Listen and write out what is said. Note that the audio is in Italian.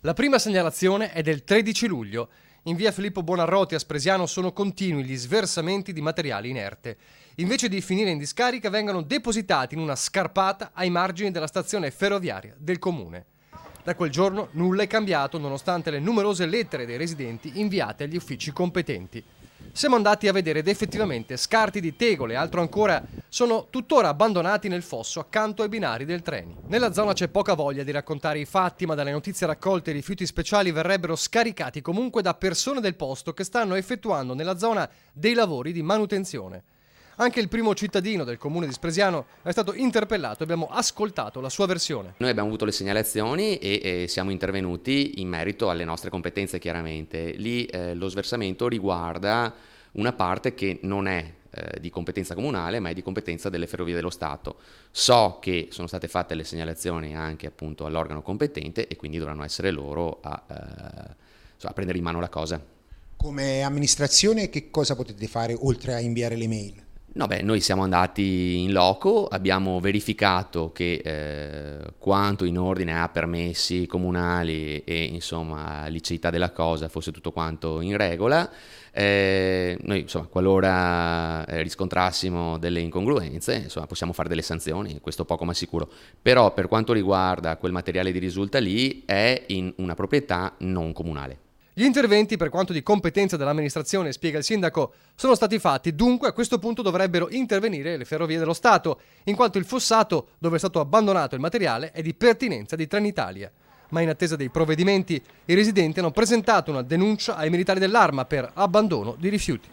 La prima segnalazione è del 13 luglio. In via Filippo Buonarroti a Spresiano sono continui gli sversamenti di materiale inerte. Invece di finire in discarica vengono depositati in una scarpata ai margini della stazione ferroviaria del comune. Da quel giorno nulla è cambiato nonostante le numerose lettere dei residenti inviate agli uffici competenti. Siamo andati a vedere ed effettivamente scarti di tegole e altro ancora sono tuttora abbandonati nel fosso accanto ai binari del treni. Nella zona c'è poca voglia di raccontare i fatti, ma dalle notizie raccolte i rifiuti speciali verrebbero scaricati comunque da persone del posto che stanno effettuando nella zona dei lavori di manutenzione. Anche il primo cittadino del comune di Spresiano è stato interpellato e abbiamo ascoltato la sua versione. Noi abbiamo avuto le segnalazioni e siamo intervenuti in merito alle nostre competenze chiaramente. Lì lo sversamento riguarda una parte che non è di competenza comunale ma è di competenza delle Ferrovie dello Stato. So che sono state fatte le segnalazioni anche appunto all'organo competente e quindi dovranno essere loro a prendere in mano la cosa. Come amministrazione che cosa potete fare oltre a inviare le mail? No, noi siamo andati in loco, abbiamo verificato che quanto in ordine a permessi comunali e insomma liceità della cosa fosse tutto quanto in regola. Noi insomma qualora riscontrassimo delle incongruenze insomma possiamo fare delle sanzioni, questo poco ma sicuro. Però per quanto riguarda quel materiale di risulta lì è in una proprietà non comunale. Gli interventi, per quanto di competenza dell'amministrazione, spiega il sindaco, sono stati fatti, dunque a questo punto dovrebbero intervenire le Ferrovie dello Stato, in quanto il fossato dove è stato abbandonato il materiale è di pertinenza di Trenitalia. Ma in attesa dei provvedimenti, i residenti hanno presentato una denuncia ai militari dell'Arma per abbandono di rifiuti.